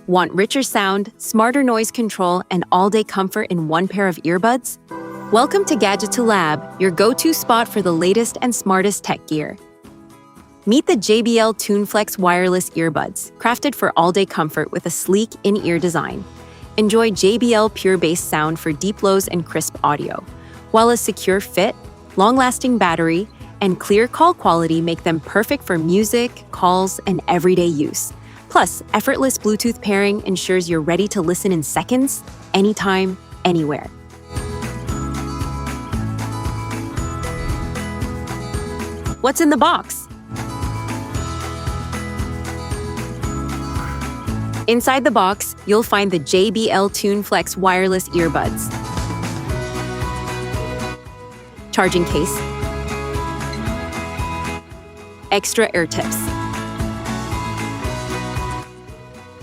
Want richer sound, smarter noise control, and all-day comfort in one pair of earbuds? Welcome to Gadgeto Lab, your go-to spot for the latest and smartest tech gear. Meet the JBL Tune Flex wireless earbuds, crafted for all-day comfort with a sleek in-ear design. Enjoy JBL pure bass sound for deep lows and crisp audio, while a secure fit, long-lasting battery, and clear call quality make them perfect for music, calls, and everyday use. Plus, effortless Bluetooth pairing ensures you're ready to listen in seconds, anytime, anywhere. What's in the box? Inside the box, you'll find the JBL Tune Flex wireless earbuds, charging case, extra ear tips,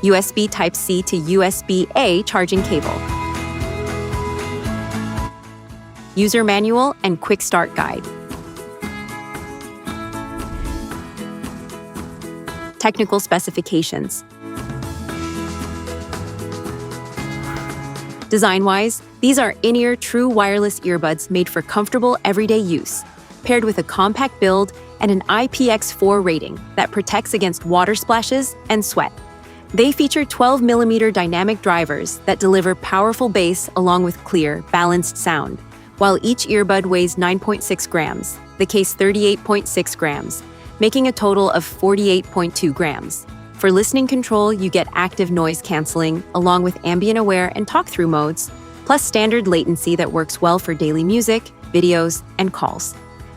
USB Type-C to USB-A charging cable, user manual and quick start guide, technical specifications. Design-wise, these are in-ear true wireless earbuds made for comfortable everyday use, paired with a compact build and an IPX4 rating that protects against water splashes and sweat. They feature 12mm dynamic drivers that deliver powerful bass along with clear, balanced sound, while each earbud weighs 9.6 grams, the case 38.6 grams, making a total of 48.2 grams. For listening control, you get active noise canceling, along with ambient aware and talk-through modes, plus standard latency that works well for daily music, videos, and calls.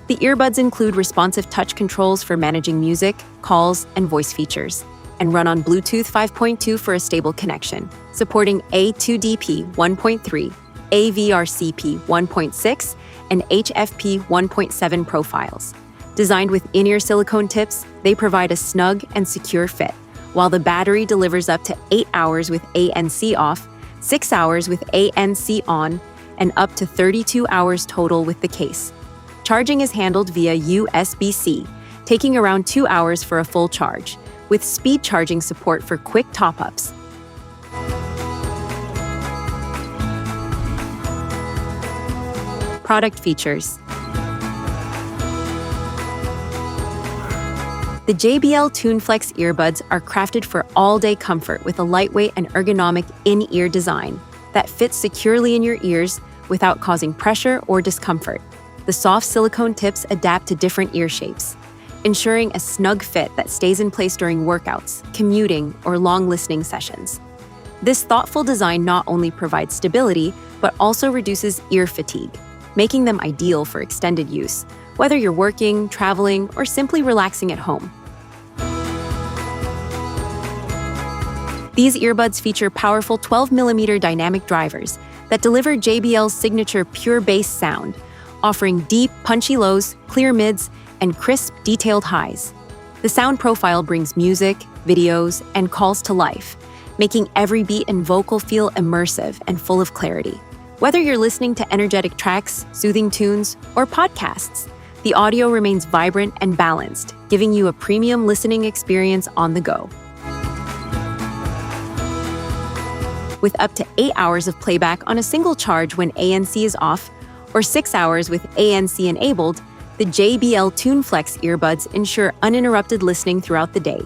The earbuds include responsive touch controls for managing music, calls, and voice features, and run on Bluetooth 5.2 for a stable connection, supporting A2DP 1.3, AVRCP 1.6, and HFP 1.7 profiles. Designed with in-ear silicone tips, they provide a snug and secure fit, while the battery delivers up to 8 hours with ANC off, 6 hours with ANC on, and up to 32 hours total with the case. Charging is handled via USB-C, taking around 2 hours for a full charge, with speed charging support for quick top-ups. Product features. The JBL Tune Flex earbuds are crafted for all-day comfort with a lightweight and ergonomic in-ear design that fits securely in your ears without causing pressure or discomfort. The soft silicone tips adapt to different ear shapes, ensuring a snug fit that stays in place during workouts, commuting, or long listening sessions. This thoughtful design not only provides stability, but also reduces ear fatigue, making them ideal for extended use, whether you're working, traveling, or simply relaxing at home. These earbuds feature powerful 12mm dynamic drivers that deliver JBL's signature pure bass sound, offering deep, punchy lows, clear mids, and crisp, detailed highs. The sound profile brings music, videos, and calls to life, making every beat and vocal feel immersive and full of clarity. Whether you're listening to energetic tracks, soothing tunes, or podcasts, the audio remains vibrant and balanced, giving you a premium listening experience on the go. With up to 8 hours of playback on a single charge when ANC is off, or 6 hours with ANC enabled, the JBL Tune Flex earbuds ensure uninterrupted listening throughout the day.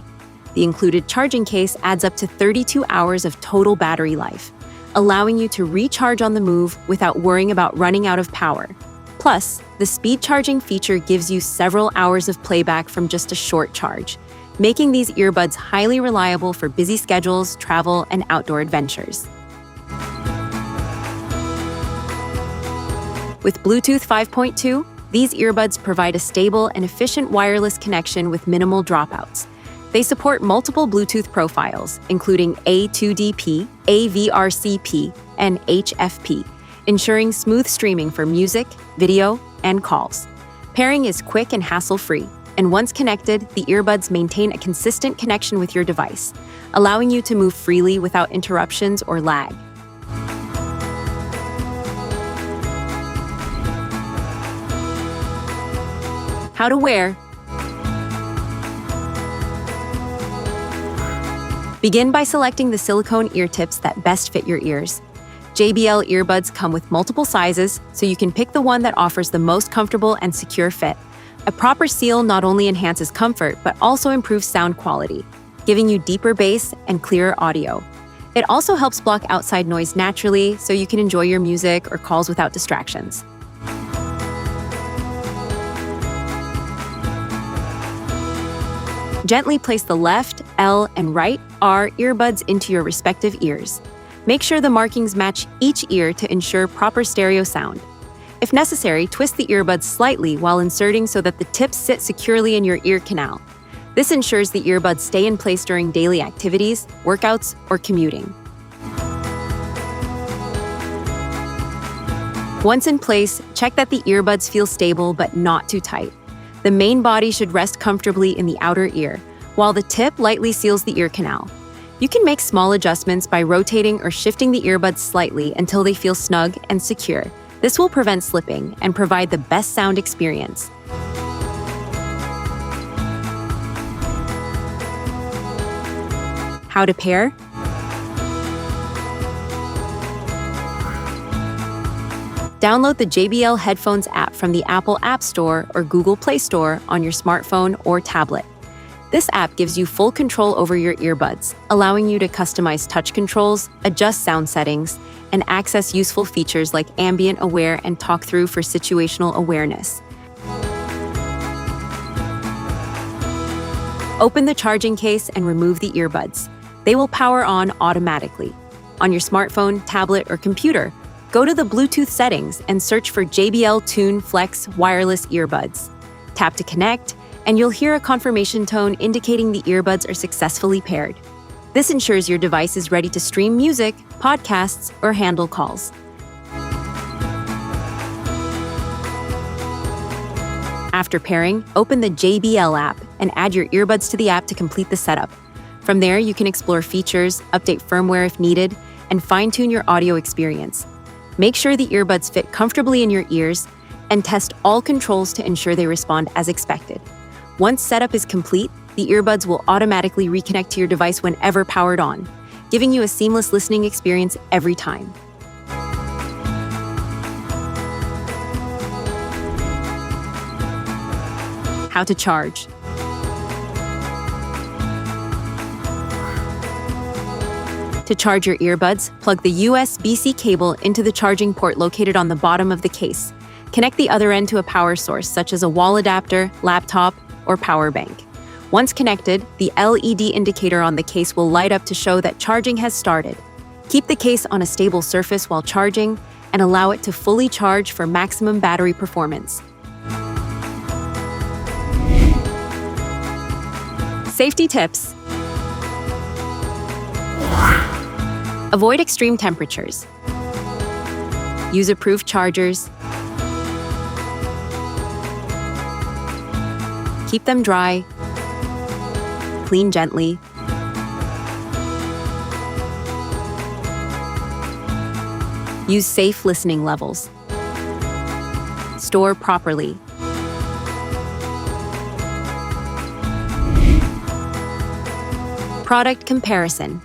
The included charging case adds up to 32 hours of total battery life, allowing you to recharge on the move without worrying about running out of power. Plus, the speed charging feature gives you several hours of playback from just a short charge, making these earbuds highly reliable for busy schedules, travel, and outdoor adventures. With Bluetooth 5.2, these earbuds provide a stable and efficient wireless connection with minimal dropouts. They support multiple Bluetooth profiles, including A2DP, AVRCP, and HFP, ensuring smooth streaming for music, video, and calls. Pairing is quick and hassle-free, and once connected, the earbuds maintain a consistent connection with your device, allowing you to move freely without interruptions or lag. How to wear. Begin by selecting the silicone ear tips that best fit your ears. JBL earbuds come with multiple sizes, so you can pick the one that offers the most comfortable and secure fit. A proper seal not only enhances comfort, but also improves sound quality, giving you deeper bass and clearer audio. It also helps block outside noise naturally, so you can enjoy your music or calls without distractions. Gently place the left, L, and right, R earbuds into your respective ears. Make sure the markings match each ear to ensure proper stereo sound. If necessary, twist the earbuds slightly while inserting so that the tips sit securely in your ear canal. This ensures the earbuds stay in place during daily activities, workouts, or commuting. Once in place, check that the earbuds feel stable but not too tight. The main body should rest comfortably in the outer ear, while the tip lightly seals the ear canal. You can make small adjustments by rotating or shifting the earbuds slightly until they feel snug and secure. This will prevent slipping and provide the best sound experience. How to pair? Download the JBL Headphones app from the Apple App Store or Google Play Store on your smartphone or tablet. This app gives you full control over your earbuds, allowing you to customize touch controls, adjust sound settings, and access useful features like ambient aware and talk through for situational awareness. Open the charging case and remove the earbuds. They will power on automatically. On your smartphone, tablet, or computer, go to the Bluetooth settings and search for JBL Tune Flex wireless earbuds. Tap to connect, and you'll hear a confirmation tone indicating the earbuds are successfully paired. This ensures your device is ready to stream music, podcasts, or handle calls. After pairing, open the JBL app and add your earbuds to the app to complete the setup. From there, you can explore features, update firmware if needed, and fine-tune your audio experience. Make sure the earbuds fit comfortably in your ears, and test all controls to ensure they respond as expected. Once setup is complete, the earbuds will automatically reconnect to your device whenever powered on, giving you a seamless listening experience every time. How to charge. To charge your earbuds, plug the USB-C cable into the charging port located on the bottom of the case. Connect the other end to a power source, such as a wall adapter, laptop, or power bank. Once connected, the LED indicator on the case will light up to show that charging has started. Keep the case on a stable surface while charging and allow it to fully charge for maximum battery performance. Safety tips. Avoid extreme temperatures. Use approved chargers. Keep them dry. Clean gently. Use safe listening levels. Store properly. Product comparison.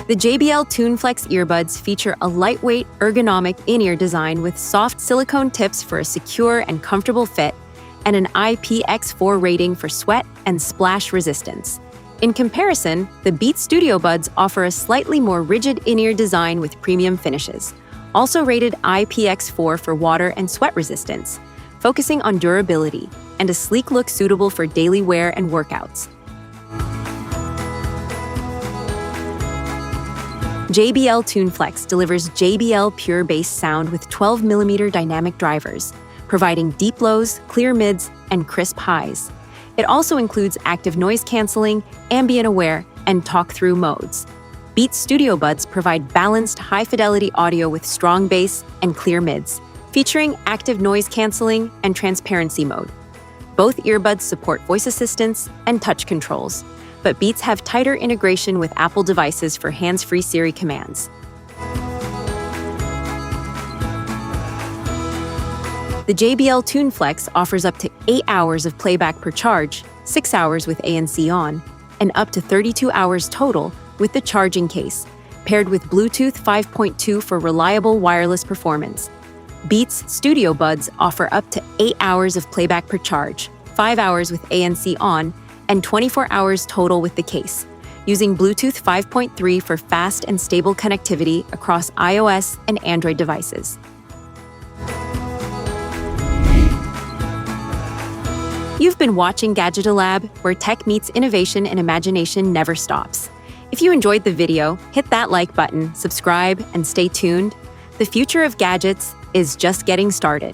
The JBL Tune Flex earbuds feature a lightweight, ergonomic in-ear design with soft silicone tips for a secure and comfortable fit, and an IPX4 rating for sweat and splash resistance. In comparison, the Beats Studio Buds offer a slightly more rigid in-ear design with premium finishes, also rated IPX4 for water and sweat resistance, focusing on durability, and a sleek look suitable for daily wear and workouts. JBL Tune Flex delivers JBL pure bass sound with 12mm dynamic drivers, providing deep lows, clear mids, and crisp highs. It also includes active noise canceling, ambient aware, and talk-through modes. Beats Studio Buds provide balanced, high-fidelity audio with strong bass and clear mids, featuring active noise canceling and transparency mode. Both earbuds support voice assistance and touch controls, but Beats have tighter integration with Apple devices for hands-free Siri commands. The JBL Tune Flex offers up to 8 hours of playback per charge, 6 hours with ANC on, and up to 32 hours total with the charging case, paired with Bluetooth 5.2 for reliable wireless performance. Beats Studio Buds offer up to 8 hours of playback per charge, 5 hours with ANC on, and 24 hours total with the case, using Bluetooth 5.3 for fast and stable connectivity across iOS and Android devices. You've been watching Gadgeto Lab, where tech meets innovation and imagination never stops. If you enjoyed the video, hit that like button, subscribe, and stay tuned. The future of gadgets is just getting started.